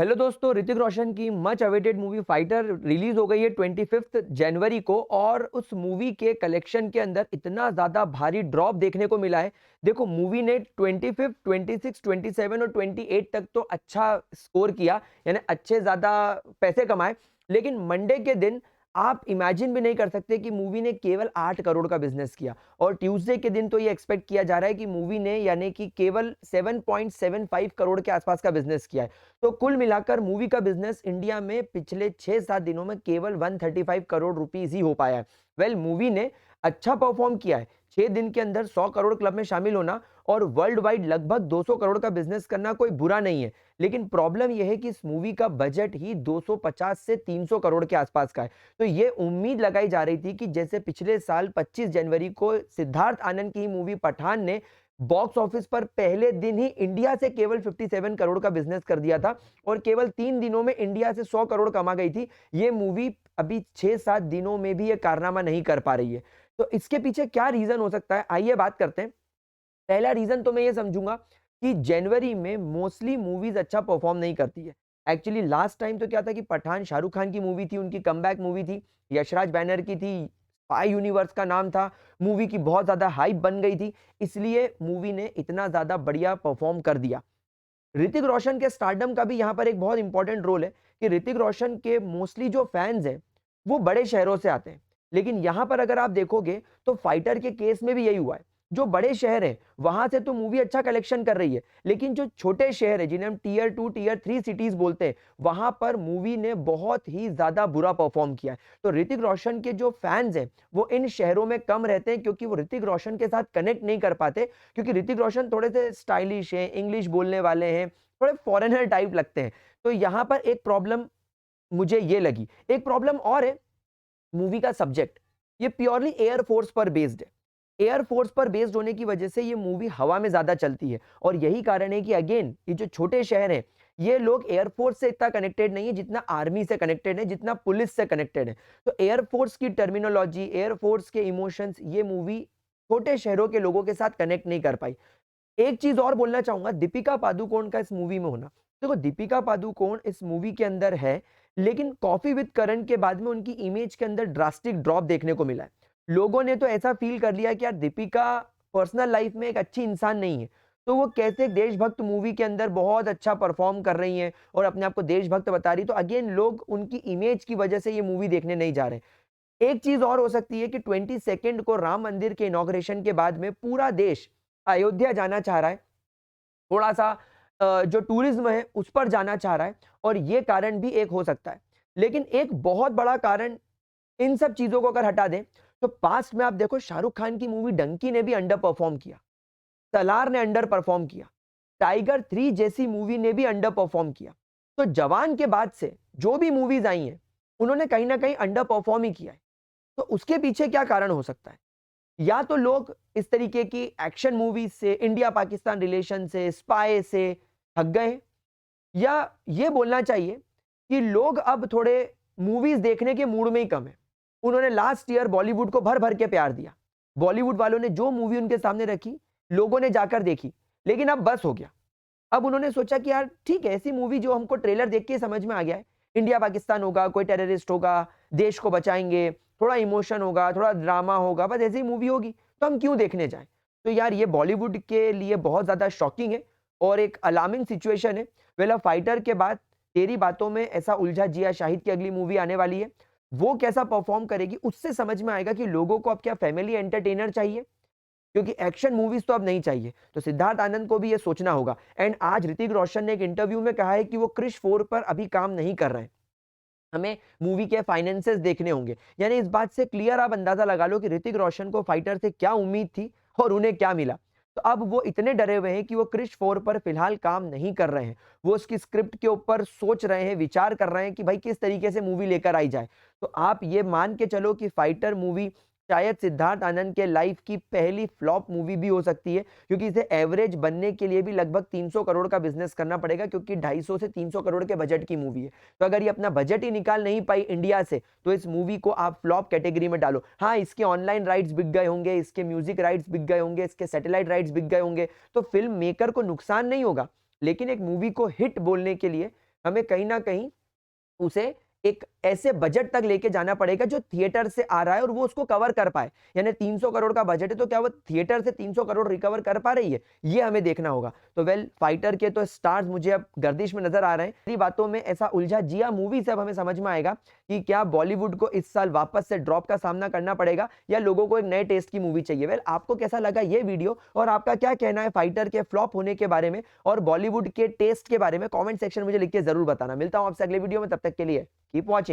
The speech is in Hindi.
हेलो दोस्तों, ऋतिक रोशन की much awaited movie fighter release हो गई है 25 जनवरी को। और उस मूवी के कलेक्शन के अंदर इतना ज्यादा भारी ड्रॉप देखने को मिला है। देखो, मूवी ने 25, 26, 27 और 28 तक तो अच्छा स्कोर किया, यानी अच्छे ज्यादा पैसे कमाए। लेकिन मंडे के दिन आप इमेजिन भी नहीं कर सकते कि मूवी ने केवल 8 करोड़ का बिजनेस किया। और ट्यूसडे के दिन तो ये एक्सपेक्ट किया जा रहा है कि मूवी ने यानी कि केवल 7.75 करोड़ के आसपास का बिजनेस किया है। तो कुल मिलाकर मूवी का बिजनेस इंडिया में पिछले 6-7 दिनों में केवल 135 करोड़ रुपीस ही हो पाया है। वेल, मूवी ने अच्छा परफॉर्म किया है। 6 दिन के अंदर 100 करोड़ क्लब में शामिल होना और वर्ल्ड वाइड लगभग 200 करोड़ का बिजनेस करना कोई बुरा नहीं है। लेकिन प्रॉब्लम यह है कि इस मूवी का बजट ही 250 से 300 करोड़ के आसपास का है। तो ये उम्मीद लगाई जा रही थी कि जैसे पिछले साल 25 जनवरी को सिद्धार्थ आनंद की मूवी पठान ने बॉक्स ऑफिस पर पहले दिन ही इंडिया से केवल 57 करोड़ का बिजनेस कर दिया था और केवल 3 दिनों में इंडिया से 100 करोड़ कमा गई थी। ये मूवी अभी 6-7 दिनों में भी ये कारनामा नहीं कर पा रही है। तो इसके पीछे क्या रीजन हो सकता है, आइए बात करते हैं। पहला रीजन तो मैं ये समझूंगा कि जनवरी में मोस्टली मूवीज अच्छा परफॉर्म नहीं करती है। एक्चुअली लास्ट टाइम तो क्या था कि पठान शाहरुख खान की मूवी थी, उनकी कमबैक मूवी थी, यशराज बैनर की थी, स्पाई यूनिवर्स का नाम था, मूवी की बहुत ज्यादा हाइप बन गई थी, इसलिए मूवी ने इतना ज्यादा बढ़िया परफॉर्म कर दिया। ऋतिक रोशन के स्टारडम का भी यहाँ पर एक बहुत इंपॉर्टेंट रोल है कि ऋतिक रोशन के मोस्टली जो फैंस हैं वो बड़े शहरों से आते हैं। लेकिन यहाँ पर अगर आप देखोगे तो फाइटर के केस में भी यही हुआ है। जो बड़े शहर हैं वहां से तो मूवी अच्छा कलेक्शन कर रही है, लेकिन जो छोटे शहर है जिन्हें हम टीयर 2 टीयर 3 सिटीज बोलते हैं, वहां पर मूवी ने बहुत ही ज्यादा बुरा परफॉर्म किया है। तो ऋतिक रोशन के जो फैंस हैं वो इन शहरों में कम रहते हैं क्योंकि वो ऋतिक रोशन के साथ कनेक्ट नहीं कर पाते, क्योंकि ऋतिक रोशन थोड़े से स्टाइलिश हैं, इंग्लिश बोलने वाले हैं, थोड़े फॉरेनर टाइप लगते हैं। तो यहां पर एक प्रॉब्लम मुझे ये लगी। एक प्रॉब्लम और है, मूवी का सब्जेक्ट ये प्योरली एयर फोर्स पर बेस्ड है। एयर फोर्स पर बेस्ड होने की वजह से ये मूवी हवा में ज्यादा चलती है और यही कारण है कि अगेन ये जो छोटे शहर हैं ये लोग एयरफोर्स से इतना कनेक्टेड नहीं है जितना आर्मी से कनेक्टेड है, जितना पुलिस से कनेक्टेड है। तो एयरफोर्स की टर्मिनोलॉजी, एयरफोर्स के इमोशंस ये मूवी छोटे शहरों के लोगों के साथ कनेक्ट नहीं कर पाई। एक चीज और बोलना चाहूंगा, दीपिका पादुकोण का इस मूवी में होना। देखो, दीपिका पादुकोण इस मूवी के अंदर है, लेकिन कॉफी विद करण के बाद में उनकी इमेज के अंदर ड्रास्टिक ड्रॉप देखने को मिला है। लोगों ने तो ऐसा फील कर लिया कि यार दीपिका पर्सनल लाइफ में एक अच्छी इंसान नहीं है, तो वो कैसे देशभक्त मूवी के अंदर बहुत अच्छा परफॉर्म कर रही हैं और अपने आप को देशभक्त बता रही, तो अगेन लोग उनकी इमेज की वजह से ये मूवी देखने नहीं जा रहे। एक चीज और हो सकती है कि 22 को राम मंदिर के इनॉग्रेशन के बाद में पूरा देश अयोध्या जाना चाह रहा है, थोड़ा सा जो टूरिज्म है उस पर जाना चाह रहा है, और ये कारण भी एक हो सकता है। लेकिन एक बहुत बड़ा कारण, इन सब चीजों को अगर हटा दें, तो पास्ट में आप देखो शाहरुख खान की मूवी डंकी ने भी अंडर परफॉर्म किया, सलार ने अंडर परफॉर्म किया, टाइगर 3 जैसी मूवी ने भी अंडर परफॉर्म किया। तो जवान के बाद से जो भी मूवीज आई हैं उन्होंने कहीं ना कहीं अंडर परफॉर्म ही किया है। तो उसके पीछे क्या कारण हो सकता है? या तो लोग इस तरीके की एक्शन मूवीज से, इंडिया पाकिस्तान रिलेशन से, स्पाई से थक गए हैं, या ये बोलना चाहिए कि लोग अब थोड़े मूवीज देखने के मूड में ही कम है। उन्होंने लास्ट ईयर बॉलीवुड को भर भर के प्यार दिया, बॉलीवुड वालों ने जो मूवी उनके सामने रखी लोगों ने जाकर देखी, लेकिन अब बस हो गया। अब उन्होंने सोचा कि यार ठीक है, ऐसी मूवी जो हमको ट्रेलर देख के समझ में आ गया है, इंडिया पाकिस्तान होगा, कोई टेररिस्ट होगा, देश को बचाएंगे, थोड़ा इमोशन होगा, थोड़ा ड्रामा होगा, बस ऐसी मूवी होगी, तो हम क्यों देखने जाएं? तो यार ये बॉलीवुड के लिए बहुत ज्यादा शॉकिंग है और एक अलार्मिंग सिचुएशन है। वेला फाइटर के बाद तेरी बातों में ऐसा उलझा जिया शाहिद की अगली मूवी आने वाली है, वो कैसा परफॉर्म करेगी उससे समझ में आएगा कि लोगों को अब क्या फैमिली एंटरटेनर चाहिए, क्योंकि एक्शन मूवीज तो अब नहीं चाहिए। तो सिद्धार्थ आनंद को भी ये सोचना होगा। एंड आज ऋतिक रोशन ने एक इंटरव्यू में कहा है कि वो क्रिश 4 पर अभी काम नहीं कर रहे हैं, हमें मूवी के फाइनेंसेस देखने होंगे। यानी इस बात से क्लियर आप अंदाजा लगा लो कि ऋतिक रोशन को फाइटर से क्या उम्मीद थी और उन्हें क्या मिला। तो अब वो इतने डरे हुए हैं कि वो क्रिश 4 पर फिलहाल काम नहीं कर रहे हैं। वो उसकी स्क्रिप्ट के ऊपर सोच रहे हैं, विचार कर रहे हैं कि भाई किस तरीके से मूवी लेकर आई जाए। तो आप ये मान के चलो कि फाइटर मूवी शायद सिद्धार्थ आनंद के लाइफ की पहली फ्लॉप मूवी भी हो सकती है, क्योंकि इसे एवरेज बनने के लिए भी लगभग 300 करोड़ का बिजनेस करना पड़ेगा, क्योंकि 250 से 300 करोड़ के बजट की मूवी है। तो अगर ये अपना बजट ही निकाल नहीं पाई इंडिया से, तो इस मूवी को आप फ्लॉप कैटेगरी में डालो। हाँ, इसके ऑनलाइन राइट्स बिक गए होंगे, इसके म्यूजिक राइट्स बिक गए होंगे, इसके सैटेलाइट राइट्स बिक गए होंगे, तो फिल्म मेकर को नुकसान नहीं होगा। लेकिन एक मूवी को हिट बोलने के लिए हमें कहीं न कहीं उसे एक ऐसे बजट तक लेके जाना पड़ेगा जो थिएटर से आ रहा है और वो उसको कवर कर पाए। यानी 300 करोड़ का बजट है तो क्या वो थिएटर से 300 करोड़ रिकवर कर पा रही है? ये हमें देखना होगा। तो फाइटर के तो स्टार्स मुझे अब गर्दिश में नज़र आ रहे हैं। मेरी बातों में ऐसा उलझा जिया मूवी से अब हमें समझ में आएगा कि क्या बॉलीवुड को इस साल वापस से ड्रॉप का सामना करना पड़ेगा या लोगों को एक नए टेस्ट की मूवी चाहिए? आपको कैसा लगा ये वीडियो और आपका क्या कहना है फाइटर के फ्लॉप होने के बारे में और बॉलीवुड के टेस्ट के बारे में? कमेंट सेक्शन में मुझे लिख के ज़रूर बताना। मिलता हूँ आपसे अगले वीडियो में, तब तक के लिए कीप वॉचिंग।